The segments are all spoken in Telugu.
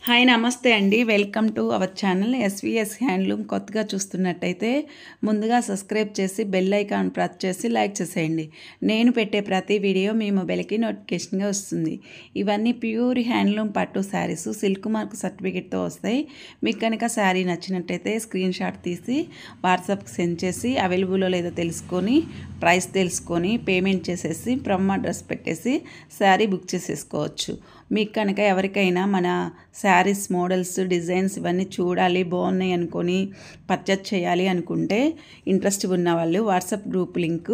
హాయ్ నమస్తే అండి. Welcome to our channel SVS handloom. కొత్తగా చూస్తున్నట్టయితే ముందుగా సబ్స్క్రైబ్ చేసి బెల్ ఐకాన్ ప్రెస్ చేసి లైక్ చేసేయండి. నేను పెట్టే ప్రతి వీడియో మీ మొబైల్కి నోటిఫికేషన్గా వస్తుంది. ఇవన్నీ ప్యూర్ హ్యాండ్లూమ్ పట్టు శారీస్ సిల్క్ మార్క్ సర్టిఫికేట్తో వస్తాయి. మీకు కనుక శారీ నచ్చినట్టయితే స్క్రీన్ షాట్ తీసి వాట్సాప్కి సెండ్ చేసి అవైలబుల్లో లేదో తెలుసుకొని ప్రైస్ తెలుసుకొని పేమెంట్ చేసేసి ఫ్రమ్ అడ్రస్ పెట్టేసి శారీ బుక్ చేసేసుకోవచ్చు. మీకు కనుక ఎవరికైనా మన శారీస్ మోడల్స్ డిజైన్స్ ఇవన్నీ చూడాలి బాగున్నాయి అనుకొని పర్చేజ్ చేయాలి అనుకుంటే ఇంట్రెస్ట్ ఉన్న వాళ్ళు వాట్సాప్ గ్రూప్ లింక్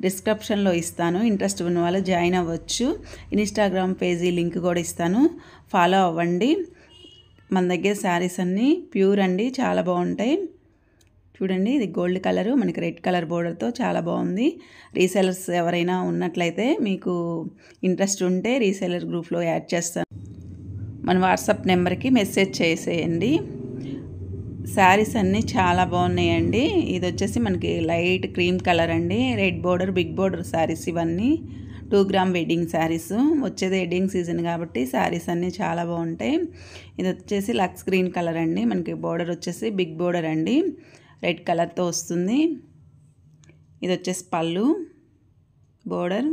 డిస్క్రిప్షన్లో ఇస్తాను. ఇంట్రెస్ట్ ఉన్న వాళ్ళు జాయిన్ అవ్వచ్చు. ఇన్స్టాగ్రామ్ పేజీ లింక్ కూడా ఇస్తాను, ఫాలో అవ్వండి. మన దగ్గర శారీస్ అన్నీ ప్యూర్ అండి, చాలా బాగుంటాయి. చూడండి, ఇది గోల్డ్ కలరు, మనకి రెడ్ కలర్ బోర్డర్తో చాలా బాగుంది. రీసెలర్స్ ఎవరైనా ఉన్నట్లయితే మీకు ఇంట్రెస్ట్ ఉంటే రీసెలర్ గ్రూప్లో యాడ్ చేస్తాను. మన వాట్సాప్ నెంబర్కి మెసేజ్ చేసేయండి. శారీస్ అన్నీ చాలా బాగున్నాయండి. ఇది వచ్చేసి మనకి లైట్ క్రీమ్ కలర్ అండి, red border big border saris ఇవన్నీ 2 గ్రామ్ వెడ్డింగ్ శారీస్. వచ్చేది వెడ్డింగ్ సీజన్ కాబట్టి శారీస్ అన్నీ చాలా బాగుంటాయి. ఇది వచ్చేసి లక్స్ గ్రీన్ కలర్ అండి, మనకి బోర్డర్ వచ్చేసి బిగ్ బోర్డర్ అండి, రెడ్ కలర్తో వస్తుంది. ఇది వచ్చేసి పళ్ళు, బోర్డర్,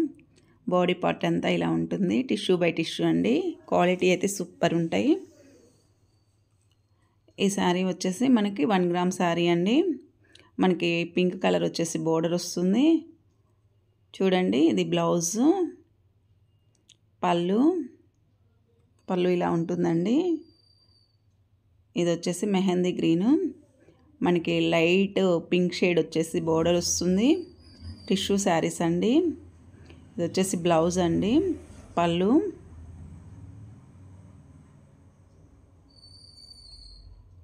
బాడీ పార్ట్ అంతా ఇలా ఉంటుంది. టిష్యూ బై టిష్యూ అండి, క్వాలిటీ అయితే సూపర్ ఉంటాయి. ఈ శారీ వచ్చేసి మనకి 1 గ్రామ్ శారీ అండి. మనకి పింక్ కలర్ వచ్చేసి బోర్డర్ వస్తుంది. చూడండి, ఇది బ్లౌజు, పళ్ళు ఇలా ఉంటుందండి. ఇది వచ్చేసి మెహందీ గ్రీను, మనకి లైట్ పింక్ షేడ్ వచ్చేసి బోర్డర్ వస్తుంది. టిష్యూ శారీస్ అండి. ఇది వచ్చేసి బ్లౌజ్ అండి, పళ్ళు,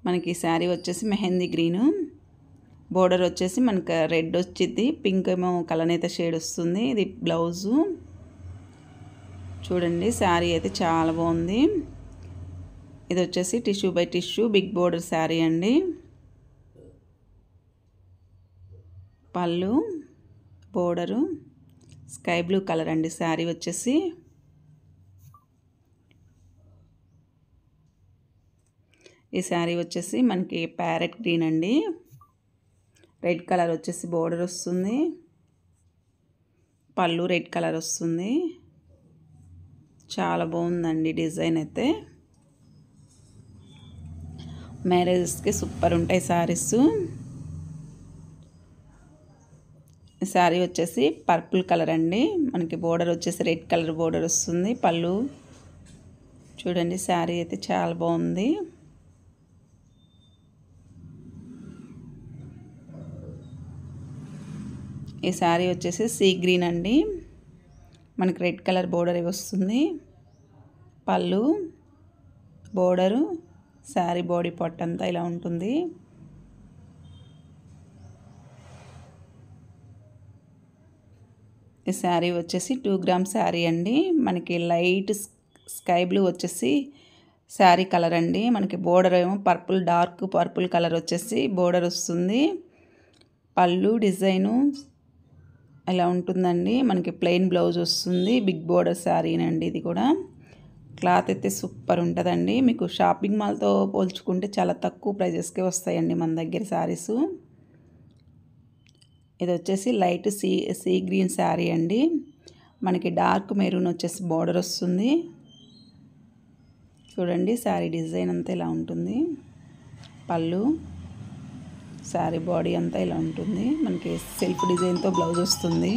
మనకి శారీ వచ్చేసి మెహందీ గ్రీను, బోర్డర్ వచ్చేసి మనకి రెడ్ వచ్చింది, పింక్ ఏమో కలనేత షేడ్ వస్తుంది. ఇది బ్లౌజు. చూడండి, శారీ అయితే చాలా బాగుంది. ఇది వచ్చేసి tissue by tissue big border sari అండి. పళ్ళు, బోర్డరు స్కై బ్లూ కలర్ అండి. శారీ వచ్చేసి ఈ శారీ వచ్చేసి మనకి ప్యారెట్ గ్రీన్ అండి, రెడ్ కలర్ వచ్చేసి బోర్డర్ వస్తుంది. పళ్ళు రెడ్ కలర్ వస్తుంది. చాలా బాగుందండి డిజైన్ అయితే. మ్యారేజెస్కి సూపర్ ఉంటాయి శారీస్. శారీ వచ్చేసి పర్పుల్ కలర్ అండి, మనకి బోర్డర్ వచ్చేసి రెడ్ కలర్ బోర్డర్ వస్తుంది. పళ్ళు చూడండి, శారీ అయితే చాలా బాగుంది. ఈ శారీ వచ్చేసి సీ గ్రీన్ అండి, మనకి రెడ్ కలర్ బోర్డర్ వస్తుంది. పళ్ళు, బోర్డరు, శారీ బాడీ పార్ట్ అంతా ఇలా ఉంటుంది. ఈ శారీ వచ్చేసి 2 గ్రామ్ శారీ అండి, మనకి లైట్ స్కై బ్లూ వచ్చేసి శారీ కలర్ అండి. మనకి బోర్డర్ ఏమో పర్పుల్, డార్క్ పర్పుల్ కలర్ వచ్చేసి బోర్డర్ వస్తుంది. పళ్ళు డిజైను ఇలా ఉంటుందండి. మనకి ప్లెయిన్ బ్లౌజ్ వస్తుంది. బిగ్ బోర్డర్ శారీనండి ఇది కూడా. క్లాత్ అయితే సూపర్ ఉంటుందండి. మీకు షాపింగ్ మాల్తో పోల్చుకుంటే చాలా తక్కువ ప్రైజెస్కే వస్తాయండి మన దగ్గర శారీసు. ఇది వచ్చేసి లైట్ సీ గ్రీన్ శారీ అండి, మనకి డార్క్ మెరూన్ వచ్చేసి బోర్డర్ వస్తుంది. చూడండి, శారీ డిజైన్ అంతా ఇలా ఉంటుంది. పళ్ళు, శారీ బాడీ అంతా ఇలా ఉంటుంది. మనకి సెల్ఫ్ డిజైన్తో బ్లౌజ్ వస్తుంది.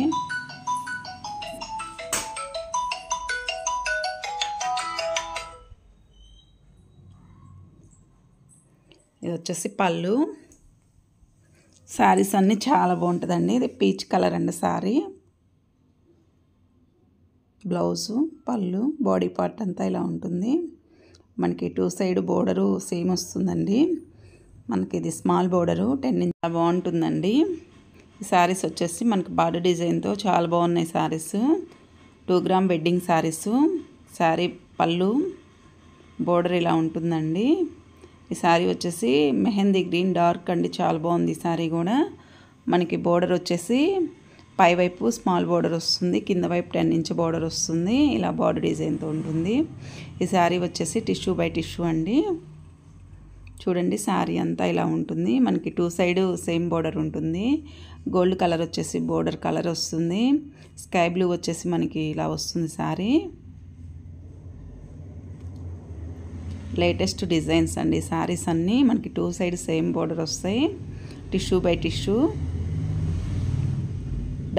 ఇది వచ్చేసి పళ్ళు. శారీస్ అన్నీ చాలా బాగుంటుందండి. ఇది పీచ్ కలర్ అండి శారీ. బ్లౌజు, పళ్ళు, బాడీ పార్ట్ అంతా ఇలా ఉంటుంది. మనకి 2 సైడ్ బోర్డరు సేమ్ వస్తుందండి. మనకి ఇది స్మాల్ బోర్డరు 10 ఇంచ్ బాగుంటుందండి. ఈ శారీస్ వచ్చేసి మనకి బార్డర్ డిజైన్తో చాలా బాగున్నాయి శారీస్. 2 gram wedding saris. శారీ పళ్ళు, బోర్డర్ ఇలా ఉంటుందండి. ఈ శారీ వచ్చేసి మెహందీ గ్రీన్ డార్క్ అండి, చాలా బాగుంది ఈ శారీ కూడా. మనకి బోర్డర్ వచ్చేసి పై వైపు స్మాల్ బోర్డర్ వస్తుంది, కింద వైపు 10 ఇంచ్ బోర్డర్ వస్తుంది. ఇలా బార్డర్ డిజైన్తో ఉంటుంది. ఈ శారీ వచ్చేసి టిష్యూ బై టిష్యూ అండి. చూడండి శారీ అంతా ఇలా ఉంటుంది. మనకి 2 సైడ్ సేమ్ బోర్డర్ ఉంటుంది. గోల్డ్ కలర్ వచ్చేసి బోర్డర్ కలర్ వస్తుంది. స్కై బ్లూ వచ్చేసి మనకి ఇలా వస్తుంది శారీ. లేటెస్ట్ డిజైన్స్ అండి శారీస్ అన్నీ. మనకి 2 సైడ్ సేమ్ బోర్డర్ వస్తాయి. Tissue by tissue.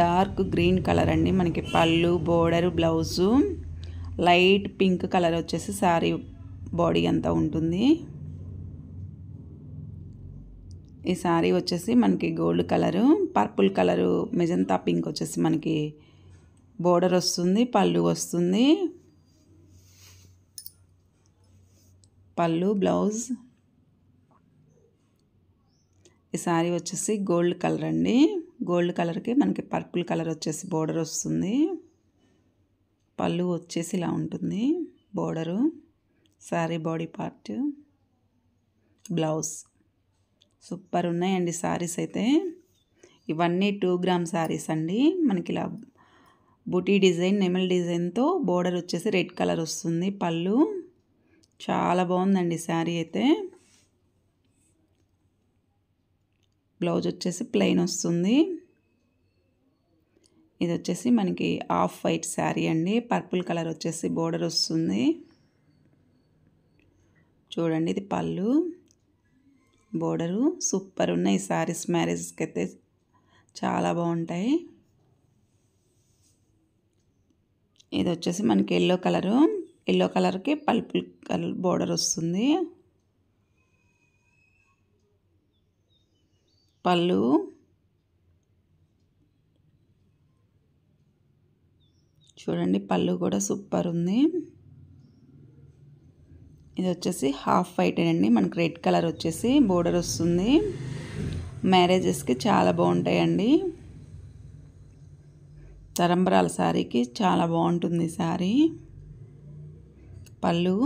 Dark green colour అండి మనకి పళ్ళు, border, blouse. Light pink colour వచ్చేసి శారీ బాడీ అంతా ఉంటుంది. ఈ శారీ వచ్చేసి మనకి gold colour, purple colour, magenta pink వచ్చేసి మనకి బోర్డర్ వస్తుంది, పళ్ళు వస్తుంది. పళ్ళు, బ్లౌజ్. ఈ శారీ వచ్చేసి గోల్డ్ కలర్ అండి. గోల్డ్ కలర్కి మనకి పర్పుల్ కలర్ వచ్చేసి బోర్డర్ వస్తుంది. పళ్ళు వచ్చేసి ఇలా ఉంటుంది border. Sari body part, blouse. Super ఉన్నాయండి శారీస్ అయితే. ఇవన్నీ 2 గ్రామ్ శారీస్ అండి. మనకి ఇలా బూటీ డిజైన్, నెమల్ డిజైన్తో బోర్డర్ వచ్చేసి రెడ్ కలర్ వస్తుంది. పళ్ళు చాలా బాగుందండి శారీ అయితే. బ్లౌజ్ వచ్చేసి ప్లెయిన్ వస్తుంది. ఇది వచ్చేసి మనకి ఆఫ్ వైట్ శారీ అండి. పర్పుల్ కలర్ వచ్చేసి బోర్డర్ వస్తుంది. చూడండి ఇది పళ్ళు, బోర్డరు. సూపర్ ఉన్నాయి శారీస్. మ్యారేజ్కి అయితే చాలా బాగుంటాయి. ఇది వచ్చేసి మనకి ఎల్లో కలరు. ఎల్లో కలర్కి పర్పుల్ కలర్ బోర్డర్ వస్తుంది. పళ్ళు, చూడండి పళ్ళు కూడా సూపర్ ఉంది. ఇది వచ్చేసి హాఫ్ వైట్ అండి. మనకి రెడ్ కలర్ వచ్చేసి బోర్డర్ వస్తుంది. మ్యారేజెస్కి చాలా బాగుంటాయండి. తరంబరాల శారీకి చాలా బాగుంటుంది శారీ. పళ్ళు,